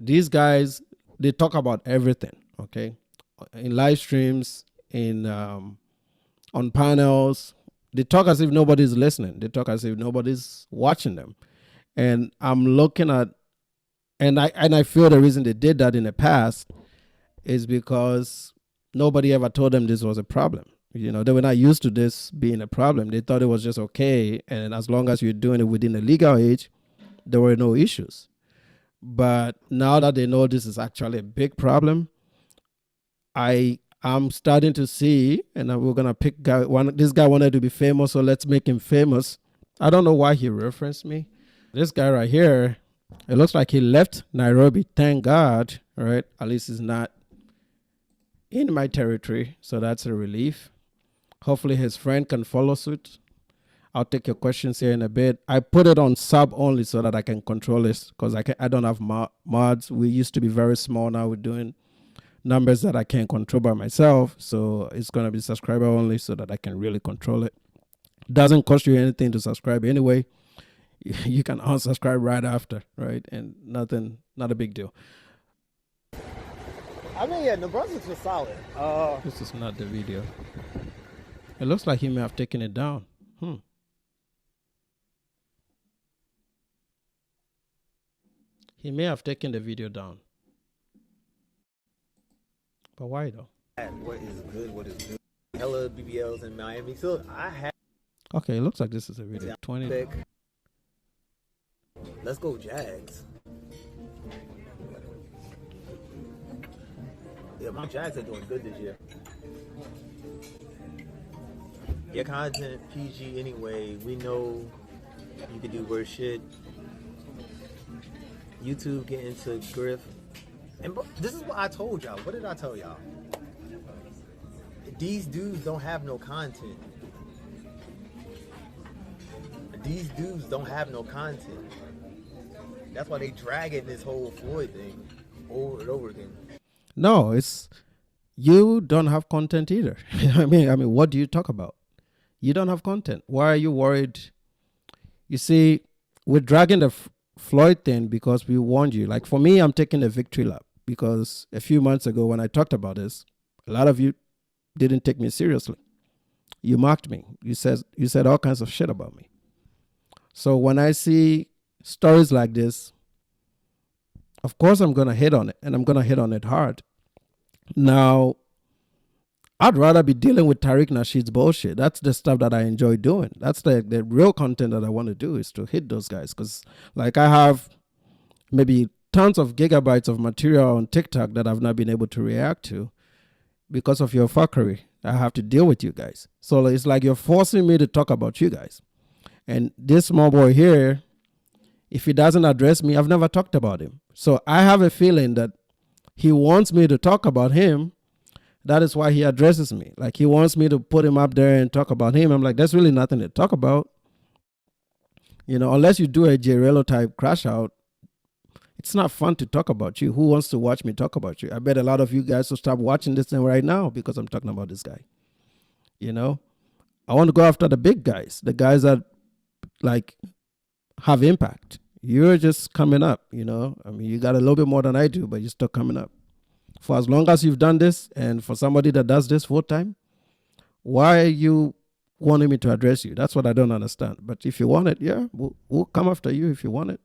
These guys, they talk about everything, okay? In live streams, in on panels, they talk as if nobody's listening. They talk as if nobody's watching them. And I'm looking at, and I feel the reason they did that in the past is because nobody ever told them this was a problem. They were not used to this being a problem. They thought it was just okay, and as long as you're doing it within the legal age, there were no issues. But now that they know this is actually a big problem, I'm starting to see, and we're gonna pick guy one. This guy wanted to be famous, so let's make him famous. I don't know why he referenced me. This guy right here, it looks like he left Nairobi. Thank God, right? At least he's not in my territory, so that's a relief. Hopefully his friend can follow suit. I'll take your questions here in a bit. I put it on sub only so that I can control this because I don't have mods. We used to be very small. Now we're doing numbers that I can't control by myself. So it's going to be subscriber only so that I can really control it. Doesn't cost you anything to subscribe anyway. You can unsubscribe right after, right? And not a big deal. I mean, yeah, Nebraska's was solid. This is not the video. It looks like he may have taken it down. He may have taken the video down. But why though? What is good? What is good? Hella BBLs in Miami. So I had. Okay, it looks like this is a video. 20. Pick. Let's go Jags. Yeah, my Jags are doing good this year. Your content PG anyway. We know you can do worse shit. YouTube get into griff. And this is what I told y'all. What did I tell y'all? These dudes don't have no content. These dudes don't have no content. That's why they dragging this whole Floyd thing over and over again. No, it's you don't have content either. I mean, what do you talk about? You don't have content. Why are you worried? You see, we're dragging the Floyd thing because we warned you. Like for me, I'm taking a victory lap because a few months ago when I talked about this, a lot of you didn't take me seriously. You mocked me. You said all kinds of shit about me. So when I see stories like this, of course I'm going to hit on it, and I'm going to hit on it hard. Now, I'd rather be dealing with Tariq Nasheed's bullshit. That's the stuff that I enjoy doing. That's the real content that I want to do is to hit those guys. Because like I have maybe tons of gigabytes of material on TikTok that I've not been able to react to because of your fuckery. I have to deal with you guys. So it's like you're forcing me to talk about you guys. And this small boy here, if he doesn't address me, I've never talked about him. So I have a feeling that he wants me to talk about him. That is why he addresses me. Like he wants me to put him up there and talk about him. I'm like, there's really nothing to talk about. Unless you do a J-Relo type crash out, it's not fun to talk about you. Who wants to watch me talk about you? I bet a lot of you guys will stop watching this thing right now because I'm talking about this guy. I want to go after the big guys, the guys that like have impact. You're just coming up, I mean, you got a little bit more than I do, but you're still coming up. For as long as you've done this, and for somebody that does this full time, why are you wanting me to address you? That's what I don't understand. But if you want it, yeah, we'll come after you if you want it.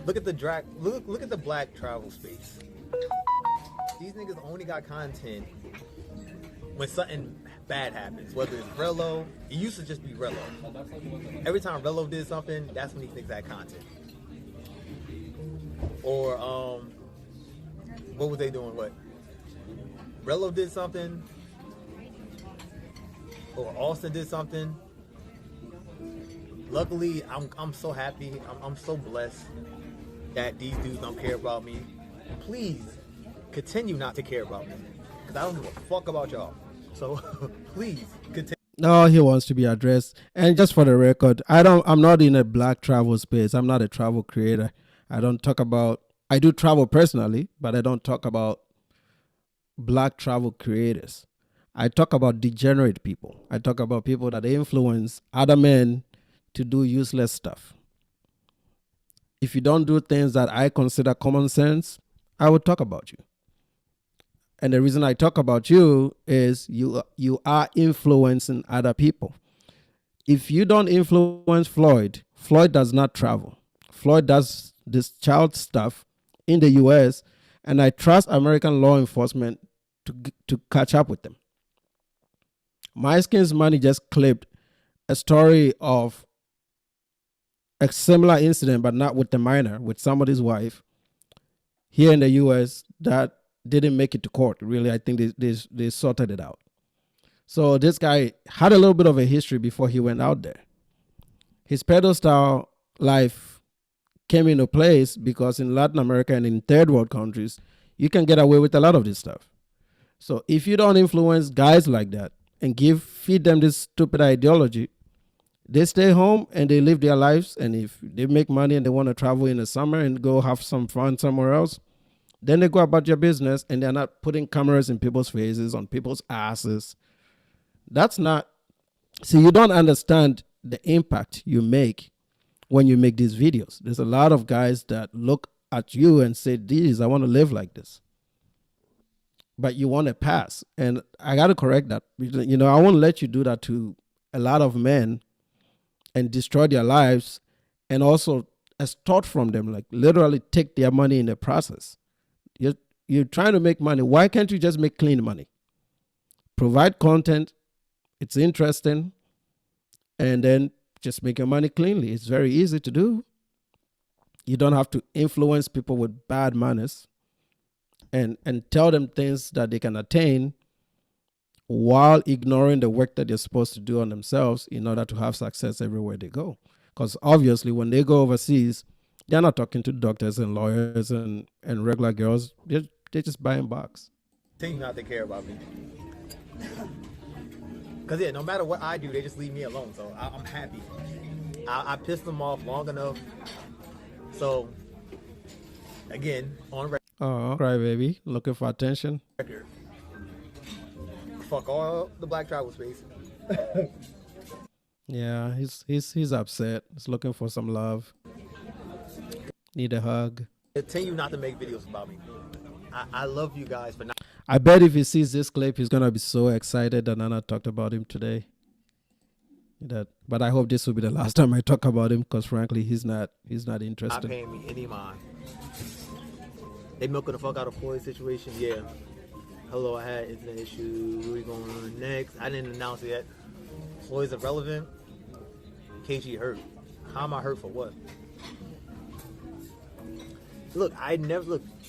Look at the drag. Look at the black travel space. These niggas only got content when something bad happens. Whether it's Relo, it used to just be Relo. Every time Relo did something, that's when these niggas had content. Or what was they doing? What? Relo did something, or Austin did something. Luckily, I'm so happy. I'm so blessed that these dudes don't care about me. Please continue not to care about me, because I don't give a fuck about y'all. So please continue. No, he wants to be addressed. And just for the record, I'm not in a black travel space. I'm not a travel creator. I do travel personally, but I don't talk about black travel creators. I talk about degenerate people. I talk about people that influence other men to do useless stuff. If you don't do things that I consider common sense, I would talk about you. And the reason I talk about you is you are influencing other people. If you don't influence Floyd, Floyd does not travel. Floyd does this child stuff in the US, and I trust American law enforcement to catch up with them. My Skin's Money just clipped a story of a similar incident, but not with the minor, with somebody's wife here in the US that didn't make it to court. Really, I think they sorted it out. So this guy had a little bit of a history before he went out there. His pedestal life came into place because in Latin America and in third world countries, you can get away with a lot of this stuff. So if you don't influence guys like that and feed them this stupid ideology, they stay home and they live their lives. And if they make money and they want to travel in the summer and go have some fun somewhere else, then they go about their business and they're not putting cameras in people's faces, on people's asses. That's not, see, you don't understand the impact you make when you make these videos. There's a lot of guys that look at you and say, geez, I want to live like this. But you want to pass. And I got to correct that. You know, I won't let you do that to a lot of men and destroy their lives and also extort from them, like literally take their money in the process. You're trying to make money. Why can't you just make clean money? Provide content. It's interesting. And then just make your money cleanly. It's very easy to do. You don't have to influence people with bad manners and tell them things that they can attain while ignoring the work that they're supposed to do on themselves in order to have success everywhere they go. Because obviously when they go overseas, they're not talking to doctors and lawyers and regular girls. They're just buying box. Think not to care about me. Because, yeah, no matter what I do, they just leave me alone. So I'm happy. I pissed them off long enough. So, again, on record. Oh, crybaby, looking for attention. Fuck all the black tribal space. Yeah, he's upset. He's looking for some love. Need a hug. Continue not to make videos about me. I love you guys for not. I bet if he sees this clip, he's gonna be so excited that Nana talked about him today. But I hope this will be the last time I talk about him, because frankly, he's not interested. Not paying me any mind. They milking the fuck out of Floyd's situation. Yeah. Hello, I had internet issue. Where we going on next? I didn't announce it yet. Floyd's irrelevant. KG hurt. How am I hurt for what? Look,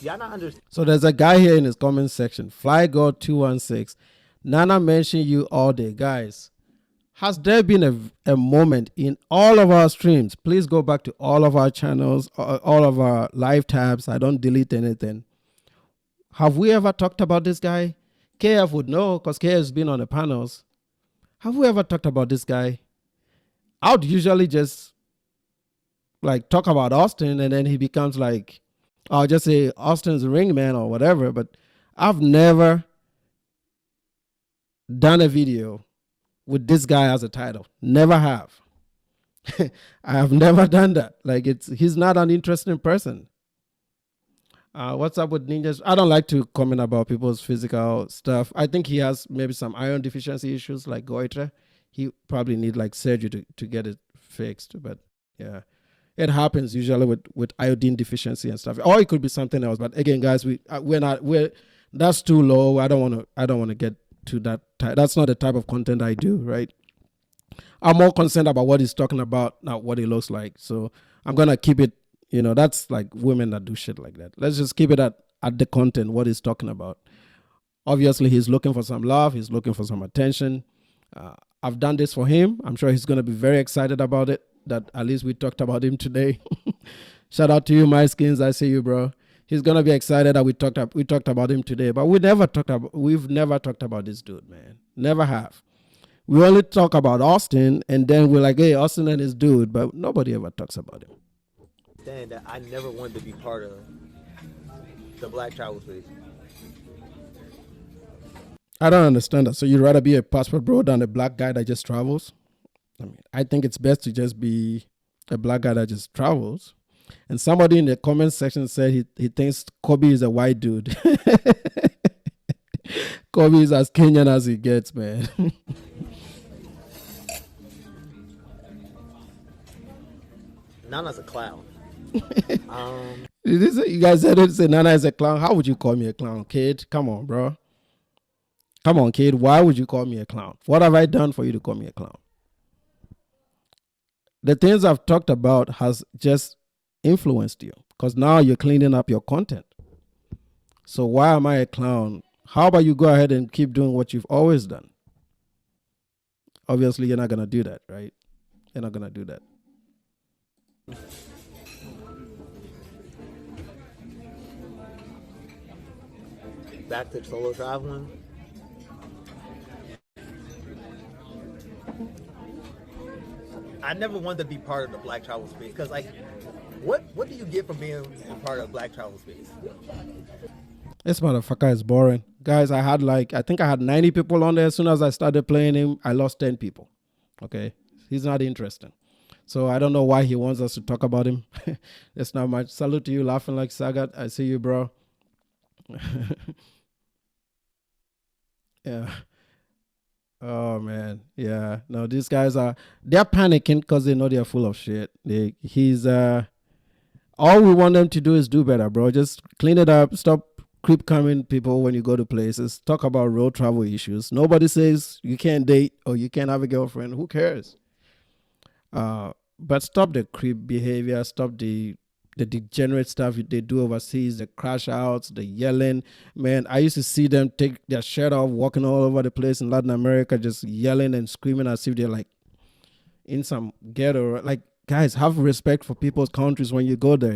y'all not understand. So there's a guy here in his comment section, FlyGod216. Nana mentioned you all day. Guys, has there been a moment in all of our streams? Please go back to all of our channels, all of our live tabs. I don't delete anything. Have we ever talked about this guy? KF would know because KF has been on the panels. Have we ever talked about this guy? I would usually just like talk about Austin and then he becomes like, I'll just say Austin's a ring man or whatever, but I've never done a video with this guy as a title. Never have. I have never done that. Like he's not an interesting person. What's up with ninjas? I don't like to comment about people's physical stuff. I think he has maybe some iron deficiency issues like goiter. He probably need like surgery to get it fixed. But yeah, it happens usually with iodine deficiency and stuff. Or it could be something else. But again, guys, we're that's too low. I don't want to get to that type. That's not the type of content I do, right? I'm more concerned about what he's talking about, not what he looks like. So I'm gonna keep it. You know, that's like women that do shit like that. Let's just keep it at the content, what he's talking about. Obviously, he's looking for some love. He's looking for some attention. I've done this for him. I'm sure he's going to be very excited about it, that at least we talked about him today. Shout out to you, my skins. I see you, bro. He's going to be excited that we talked about him today. But we've never talked about this dude, man. Never have. We only talk about Austin, and then we're like, hey, Austin and his dude. But nobody ever talks about him. That I never wanted to be part of the black tribal space. I don't understand that. So you'd rather be a passport bro than a black guy that just travels? I mean, I think it's best to just be a black guy that just travels. And somebody in the comment section said he thinks Kobe is a white dude. Kobe is as Kenyan as he gets, man. Nana's a clown. You guys said it. Say Nana is a clown. How would you call me a clown, kid? Come on, bro. Come on, kid. Why would you call me a clown? What have I done for you to call me a clown? The things I've talked about has just influenced you because now you're cleaning up your content. So why am I a clown? How about you go ahead and keep doing what you've always done? Obviously, you're not going to do that, right? You're not going to do that. Back to solo traveling. I never wanted to be part of the black travel space because, like, what do you get from being a part of black travel space? This motherfucker is boring. Guys, I think I had 90 people on there. As soon as I started playing him, I lost 10 people. Okay? He's not interesting. So I don't know why he wants us to talk about him. There's not much. Salute to you, laughing like Sagat. I see you, bro. Yeah. Oh man, yeah. No, these guys they're panicking because they know they're full of shit. All we want them to do is do better, bro. Just clean it up. Stop creep coming people when you go to places. Talk about road travel issues. Nobody says you can't date or you can't have a girlfriend. Who cares? But stop the creep behavior. Stop the degenerate stuff they do overseas, the crash outs, the yelling. Man, I used to see them take their shirt off, walking all over the place in Latin America, just yelling and screaming as if they're like in some ghetto. Like, guys, have respect for people's countries when you go there.